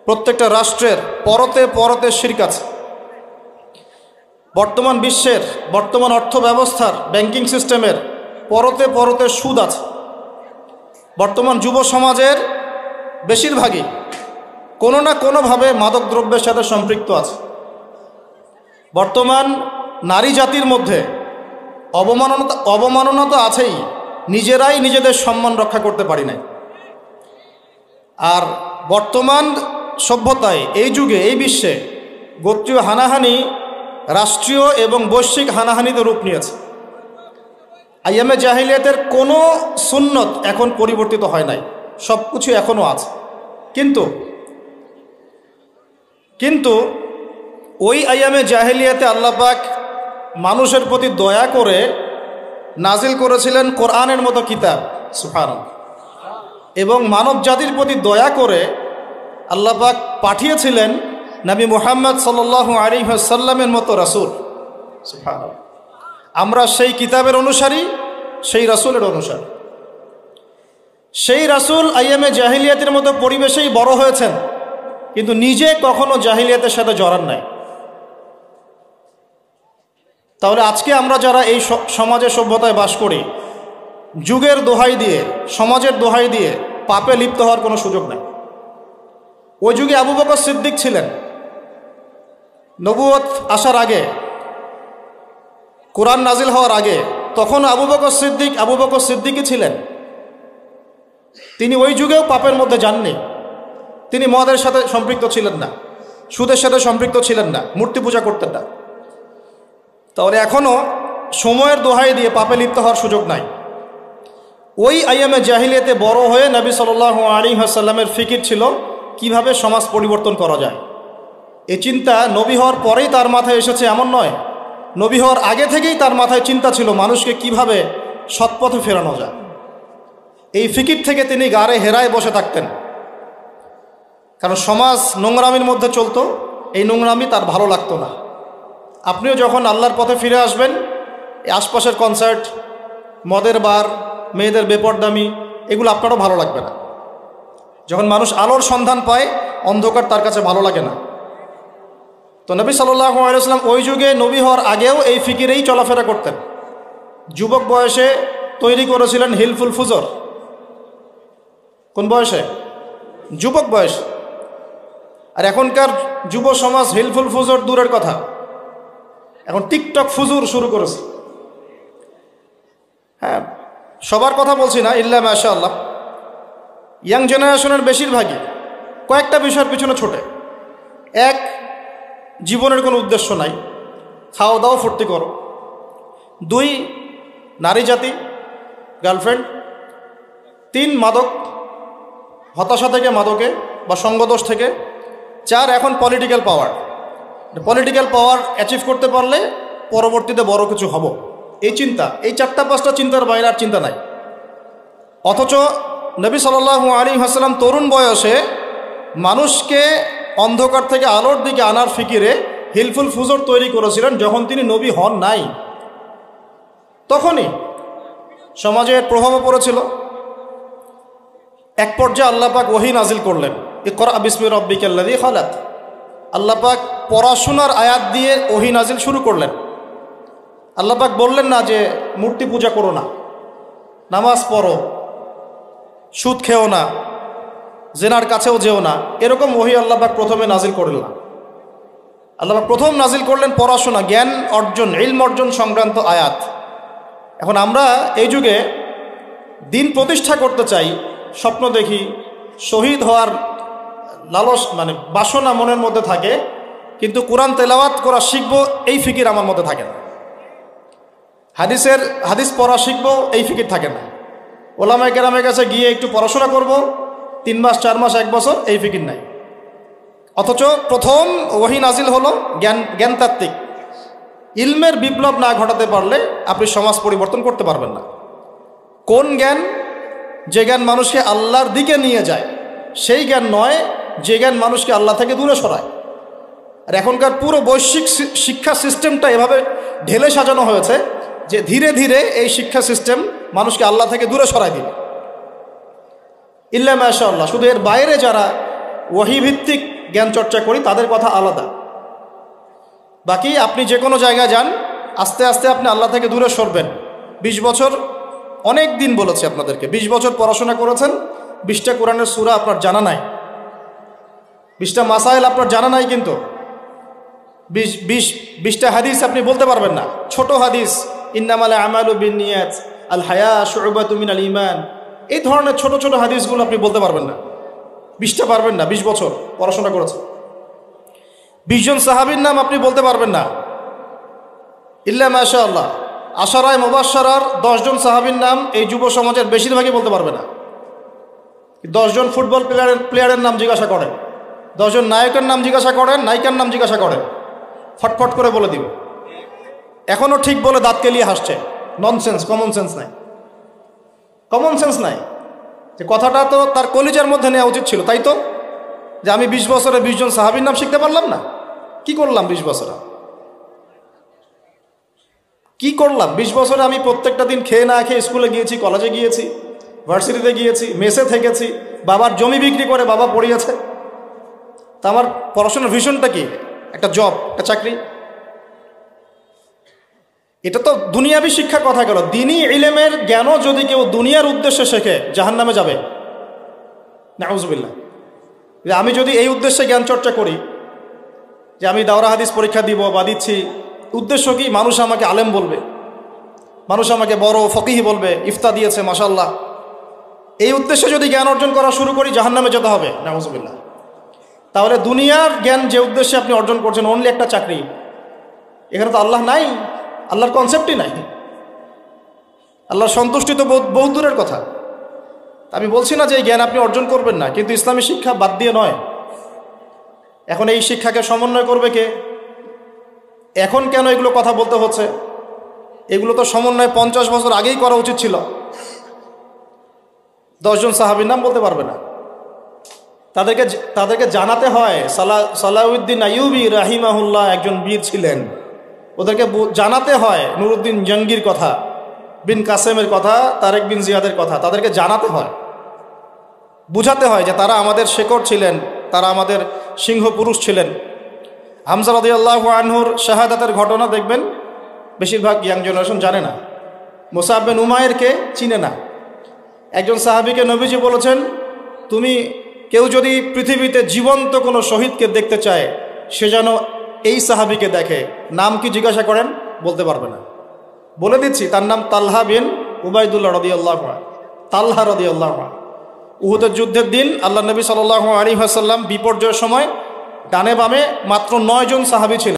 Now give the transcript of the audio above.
প্রত্যেকটা রাষ্ট্রের পরতে পরতে শিরক আছে। বর্তমান বিশ্বের, বর্তমান অর্থ ব্যবস্থার, ব্যাংকিং সিস্টেমের পরতে পরতে সুদ আছে। বর্তমান যুব সমাজের বেশিরভাগই কোনো না কোনোভাবে মাদক দ্রব্যের সাথে সম্পৃক্ত আছে। বর্তমান নারী জাতির মধ্যে অবমাননা তো আছেই, নিজেরাই নিজেদের সম্মান রক্ষা করতে পারি নাই। আর বর্তমান সভ্যতায়, এই যুগে, এই বিশ্বে গোত্রীয় হানাহানি রাষ্ট্রীয় এবং বৈশ্বিক হানাহানিতে রূপ নিয়েছে। আইয়ামে জাহিলিয়াতের কোনো সুন্নত এখন পরিবর্তিত হয় নাই, সব কিছু এখনও আছে। কিন্তু ওই আইয়ামে জাহিলিয়াতে আল্লাহ পাক মানুষের প্রতি দয়া করে নাজিল করেছিলেন কোরআনের মতো কিতাব, সুবহানাল্লাহ। এবং মানব জাতির প্রতি দয়া করে আল্লাহ পাক পাঠিয়েছিলেন নবী মুহাম্মদ সাল্লাল্লাহু আলাইহি ওয়াসাল্লামের মতো রাসূল, সুবহানাল্লাহ। আমরা সেই কিতাবের অনুসারী, সেই রাসূলের অনুসারী। সেই রাসূল আইয়ামে জাহিলিয়াতের মতো পরিবেশেই বড় হয়েছেন, কিন্তু নিজে কখনো জাহিলিয়াতের সাথে জড়ান নাই। তাহলে আজকে আমরা যারা এই সমাজে, সভ্যতায় বাস করি, যুগের দোহাই দিয়ে, সমাজের দোহাই দিয়ে পাপে লিপ্ত হওয়ার কোনো সুযোগ নেই। ওই যুগে আবু বকর সিদ্দিক ছিলেন, নবুয়ত আসার আগে, কোরআন নাজিল হওয়ার আগে, তখন আবু বকর সিদ্দিকই ছিলেন। তিনি ওই যুগেও পাপের মধ্যে যাননি। তিনি মদের সাথে সম্পৃক্ত ছিলেন না, সুদের সাথে সম্পৃক্ত ছিলেন না, মূর্তি পূজা করতেন না। তাহলে এখনও সময়ের দোহাই দিয়ে পাপে লিপ্ত হওয়ার সুযোগ নাই। ওই আইয়ামে জাহিলিয়াতে বড় হয়ে নবী সাল্লাল্লাহু আলাইহি ওয়াসাল্লামের ফিকির ছিল কিভাবে সমাজ পরিবর্তন করা যায়। এই চিন্তা নবী হওয়ার পরেই তার মাথায় এসেছে এমন নয়, নবী হওয়ার আগে থেকেই তার মাথায় চিন্তা ছিল মানুষকে কিভাবে সৎপথে ফেরানো যায়। এই ফিকির থেকে তিনি গাড়ে হেরায় বসে থাকতেন, কারণ সমাজ নোংরামির মধ্যে চলতো, এই নোংরামি তার ভালো লাগতো না। আপনিও যখন আল্লাহর পথে ফিরে আসবেন, এই আশপাশের কনসার্ট, মদের বার, মেয়েদের বেপরদামি, এগুলো আপনারও ভালো লাগবে না। যখন মানুষ আলোর সন্ধান পায়, অন্ধকার তার কাছে ভালো লাগে না। তো নবী সাল্লাল্লাহু আলাইহি ওয়াসাল্লাম ওই যুগে নবী হওয়ার আগেও এই ফিকিরেই চলাফেরা করতেন। যুবক বয়সে তৈরি করেছিলেন হিলফুল ফুজর। কোন বয়সে? যুবক বয়স। আর এখনকার যুব সমাজ হিলফুল ফুজর দূরের কথা, এখন টিকটক ফুজুর শুরু করেছে। হ্যাঁ, সবার কথা বলছি না, ইল্লা মাশাআল্লাহ। ইয়াং জেনারেশনের বেশিরভাগই কয়েকটা বিষয়ের পিছনে ছোটে। এক, জীবনের কোনো উদ্দেশ্য নাই, খাও দাও ফুর্তি করো। দুই, নারী জাতি, গার্লফ্রেন্ড। তিন, মাদক, হতাশা থেকে মাদকে বা সঙ্গদোষ থেকে। চার, এখন পলিটিক্যাল পাওয়ার। পলিটিক্যাল পাওয়ার অ্যাচিভ করতে পারলে পরবর্তীতে বড় কিছু হব, এই চিন্তা। এই চারটা পাঁচটা চিন্তার বাইরে আর চিন্তা নাই। অথচ নবী সাল্লাল্লাহু আলাইহি ওয়াসাল্লাম তরুণ বয়সে মানুষকে অন্ধকার থেকে আলোর দিকে আনার ফিকিরে হিলফুল ফুজর তৈরি করেছিলেন। যখন তিনি নবী হন নাই, তখনই সমাজের প্রভাবও পড়েছিল। এক পর্যায়ে আল্লাহ পাক ওহী নাজিল করলেন, ইকরা বিসমি রাব্বিকাল্লাযী খালাক। আল্লাহ পাক পড়াশোনার আয়াত দিয়ে ওহী নাজিল শুরু করলেন। আল্লাহ পাক বললেন না যে মূর্তি পূজা করো না, নামাজ পড়ো, সুদ খেও না, জেনার কাছেও যেও না, এরকম ওহী আল্লাহ পাক প্রথমে নাজিল করলেন না। আল্লাহ পাক প্রথম নাজিল করলেন পড়াশোনা, জ্ঞান অর্জন, ইলম অর্জন সংক্রান্ত আয়াত। এখন আমরা এই যুগে দিন প্রতিষ্ঠা করতে চাই, স্বপ্ন দেখি, শহীদ হওয়ার লালস মানে বাসনা মনের মধ্যে থাকে, কিন্তু কোরআন তেলাওয়াত করা শিখবো এই ফিকির আমার মধ্যে থাকে না। হাদিস পড়া শিখবো এই ফিকির থাকে না। ওলামায়ে কেরামের কাছে গিয়ে একটু পড়াশোনা করব, 3 মাস 4 মাস 1 বছর, এই ফিকির নাই। অথচ প্রথম ওহী নাজিল হলো জ্ঞানতাত্ত্বিক। ইলমের বিপ্লব না ঘটাতে পারলে আপনি সমাজ পরিবর্তন করতে পারবেন না। কোন জ্ঞান? যে জ্ঞান মানুষকে আল্লাহর দিকে নিয়ে যায়, সেই জ্ঞান নয় যে জ্ঞান মানুষকে আল্লাহ থেকে দূরে সরায়। আর এখনকার পুরো বৈশ্বিক শিক্ষা সিস্টেমটা এভাবে ঢেলে সাজানো হয়েছে যে ধীরে ধীরে এই শিক্ষা সিস্টেম মানুষকে আল্লাহ থেকে দূরে সরায় দিবে। ইল্লা মাশাআল্লাহ। শুধু এর বাইরে যারা ওহীভিত্তিক জ্ঞান চর্চা করি তাদের কথা আলাদা। বাকি আপনি যে কোনো জায়গায় যান, আস্তে আস্তে আপনি আল্লাহ থেকে দূরে সরবেন। 20 বছর অনেক দিন বলেছি আপনাদেরকে, 20 বছর পড়াশোনা করেছেন, 20টা কোরআনের সূরা আপনার জানা নাই, 20টা মাসাইল আপনার জানা নাই, কিন্তু 20টা হাদিস আপনি বলতে পারবেন না। ছোট হাদিস, ইন্নামাল আমালু বিন্নিয়াত, আল হায়া শুউবাতুম মিনাল ঈমান, এই ধরনের ছোট ছোট হাদিসগুলো আপনি বলতে পারবেন না, 20টা পারবেন না। 20 বছর পড়াশোনা করেছেন। 20 জন সাহাবীর নাম আপনি বলতে পারবেন না, ইল্লা মাশাআল্লাহ। আশারায়ে মুবাশশারার 10 জন সাহাবীর নাম এই যুব সমাজের বেশিরভাগই বলতে পারবে না। 10 জন ফুটবল প্লেয়ারের নাম জিজ্ঞাসা করেন, 10 জন নায়কের নাম জিজ্ঞাসা করেন, নায়িকার নাম জিজ্ঞাসা করেন, ফটফট করে বলে দিবে। এখনও ঠিক বলে দাঁত কেলিয়ে হাসছে। ননসেন্স, কমন সেন্স নাই, কমন সেন্স নাই। যে কথাটা তো তার কলিজার মধ্যে নেওয়া উচিত ছিল, তাই তো? যে আমি 20 বছরে 20 জন সাহাবীর নাম শিখতে পারলাম না, কি করলাম 20 বছরে? কি করলাম 20 বছরে? আমি প্রত্যেকটা দিন খেয়ে না খেয়ে স্কুলে গিয়েছি, কলেজে গিয়েছি, ভার্সিটিতে গিয়েছি, মেসে থেকেছি, বাবার জমি বিক্রি করে বাবা পড়িয়েছে। তা আমার পড়াশোনার ভিশনটা কি? একটা জব, একটা চাকরি। এটা তো দুনিয়াবি শিক্ষার কথা গেল। দ্বীনি ইলমের জ্ঞানও যদি কেউ দুনিয়ার উদ্দেশ্যে শেখে জাহান্নামে যাবে, নাউজুবিল্লাহ। যে আমি যদি এই উদ্দেশ্যে জ্ঞান চর্চা করি, যে আমি দাওরা হাদিস পরীক্ষা দিব বা দিচ্ছি, উদ্দেশ্য কি? মানুষ আমাকে আলেম বলবে, মানুষ আমাকে বড় ফকিহ বলবে, ইফতা দিয়েছে মাশাআল্লাহ, এই উদ্দেশ্যে যদি জ্ঞান অর্জন করা শুরু করি জাহান্নামে যেতে হবে, নাউজুবিল্লাহ। তাহলে দুনিয়ার জ্ঞান যে উদ্দেশ্যে আপনি অর্জন করছেন, অনলি একটা চাকরি, এখানে তো আল্লাহ নাই, আল্লাহর কনসেপ্টই নাই, আল্লাহর সন্তুষ্টি তো বহু দূরের কথা। আমি বলছি না যে এই জ্ঞান আপনি অর্জন করবেন না, কিন্তু ইসলামী শিক্ষা বাদ দিয়ে নয়। এখন এই শিক্ষাকে সমন্বয় করবে কে? এখন কেন এগুলো কথা বলতে হচ্ছে? এগুলো তো সমন্বয় 50 বছর আগেই করা উচিত ছিল। 10 জন সাহাবীর নাম বলতে পারবে না, তাদেরকে জানাতে হয়। সালাউদ্দিন আইয়ুবী রাহিমাহুল্লাহ একজন বীর ছিলেন, ওদেরকে জানাতে হয় নুরুদ্দিন জঙ্গির কথা, বিন কাসেমের কথা, তারেক বিন জিয়াদের কথা, তাদেরকে জানাতে হয়, বুঝাতে হয় যে তারা আমাদের শেকড় ছিলেন, তারা আমাদের সিংহ পুরুষ ছিলেন। হামজা রাদিয়াল্লাহু আনহুর শাহাদাতের ঘটনা দেখবেন বেশিরভাগ ইয়াং জেনারেশন জানে না। মুসআব বিন উমাইরকে চিনে না। একজন সাহাবীকে নবীজি বলেছেন, তুমি কেউ যদি পৃথিবীতে জীবন্ত কোনো শহীদকে দেখতে চায়, সে যেন এই সাহাবীকে দেখে। নাম কি জিজ্ঞাসা করেন, বলতে পারবে না। বলে দিচ্ছি, তার নাম তালহা বিন উবাইদুল্লাহ রাদিয়াল্লাহু আনহু। তালহা রাদিয়াল্লাহু আনহু উহুদের যুদ্ধের দিন আল্লাহ নবী সাল্লাল্লাহু আলাইহি ওয়াসাল্লাম বিপর্যয়ের সময় ডানে বামে মাত্র 9 জন সাহাবী ছিলেন।